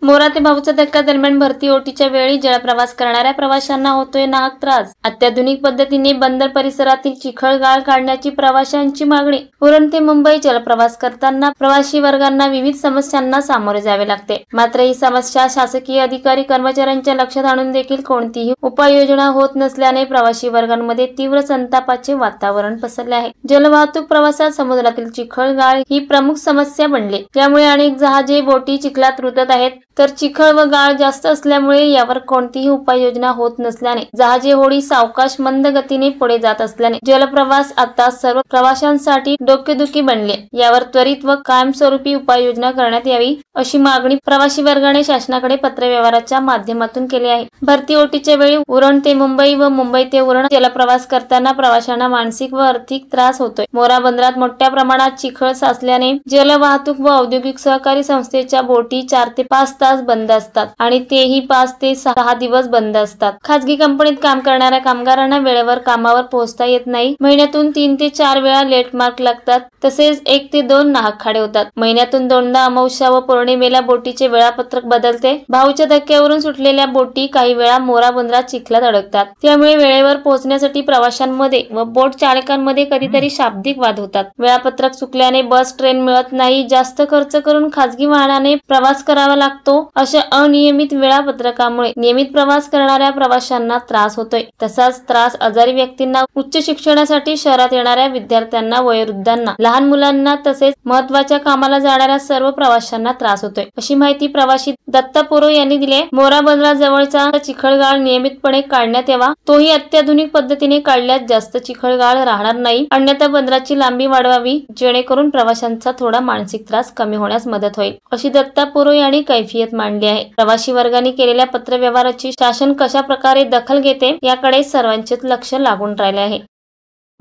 मोरा ते भाऊचा धक्का दरम्यान भरती ओटीच्या वेळी जलप्रवास करणाऱ्या प्रवाशांना होतोय नाहक त्रास। अत्याधुनिक पद्धतीने बंदर परिसरातील चिखल गाळ काढण्याची प्रवाशांची मागणी। उरण ते मुंबई जलप्रवास करताना प्रवासी वर्गांना विविध समस्यांना सामोरे जावे लागते। मात्र ही समस्या शासकीय अधिकारी कर्मचाऱ्यांच्या लक्षात आणून देखील कोणतीही उपाययोजना होत नसल्याने प्रवासी वर्गांमध्ये तीव्र संतापाचे वातावरण पसरले आहे। जलवाहतूक प्रवासात समुद्रातील चिखल गाळ ही प्रमुख समस्या बनली। यामुळे अनेक जहाजे बोटी चिखलात रुतत आहेत, तर चिखल व गाळ जास्त असल्यामुळे यावर कोणतीही उपाययोजना होत नसल्याने जहाजे होडी सावकाश मंद गतीने पुढे जात असल्याने जलप्रवास आता सर्व प्रवाशांसाठी डोकेदुखी बनले। यावर त्वरित व कायमस्वरूपी उपाययोजना करण्यात यावी अशी मागणी प्रवासी वर्गाने शासनाकडे पत्रव्यवहाराच्या माध्यमातून केली आहे। भरती ओटीच्या वेळी उरण ते मुंबई व मुंबई ते उरण जलप्रवास करताना प्रवाशांना मानसिक व आर्थिक त्रास होतोय। मोरा बंदरात मोठ्या प्रमाणात चिखल साचल्याने जलवाहतूक व औद्योगिक सहकारी संस्थेच्या बोटी 4 ते 5 तास बंद असतात आणि तेही 5 ते 6 दिवस बंद असतात। खाजगी कंपनीत काम करणाऱ्या कामगारांना वेळेवर कामावर पोहोचता येत नाही। महिन्यातून 3 ते 4 वेळा लेट मार्क लागतात, तसेच 1 ते 2 नाहक खाडे होतात। महिन्यातून 2दा अमावस्या व पौर्णिमेला बोटीचे वेळापत्रक बदलते। भाऊच्या धक्क्यावरून सुटलेल्या बोटी काही वेळा मोरा बंदरात चिखलात अडकतात। त्यामुळे वेळेवर पोहोचण्यासाठी प्रवाशांमध्ये व बोट चालकांमध्ये कधीतरी शाब्दिक वाद होतात। वेळापत्रक चुकल्याने बस ट्रेन मिळत नाही, जास्त खर्च करून खाजगी वाहनाने प्रवास करावा लागतो। अशा अनियमित वेळापत्रकामुळे नियमित प्रवास करणाऱ्या प्रवाशांना त्रास होतोय। तसाच त्रास आजारी व्यक्तींना, उच्च शिक्षणासाठी शहरात येणाऱ्या विद्यार्थ्यांना, वयोवृद्धांना, लहान मुलांना तसेच महत्त्वाच्या कामाला जाणाऱ्या सर्व प्रवाशांना त्रास होतोय, अशी माहिती प्रवासी दत्ता पोरो यांनी दिली। मोरा बंदराजवळचा चिखलगाळ नियमितपणे काढण्यात यावा, तोही अत्याधुनिक पद्धतीने काढल्यास जास्त चिखलगाळ राहणार नाही। अन्यथा बंदराची लांबी वाढवावी, जेणेकरून प्रवाशांचा थोडा मानसिक त्रास कमी होण्यास मदत होईल, अशी दत्ता पोरो यांनी कैफियत मांडली आहे। प्रवासी वर्गाने केलेल्या पत्रव्यवहाराची शासन कशा प्रकारे दखल घेते याकडे सर्वांचेच लक्ष लागून राहिले आहे।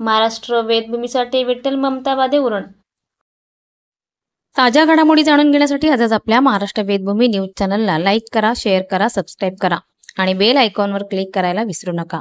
महाराष्ट्र वेदभूमीसाठी विठ्ठल ममताबादे, उरण। ताज्या घडामोडी जाणून घेण्यासाठी आजच आपल्या महाराष्ट्र वेदभूमी न्यूज चॅनलला लाईक करा, शेअर करा, सबस्क्राईब करा आणि बेल आयकॉनवर क्लिक करायला विसरू नका।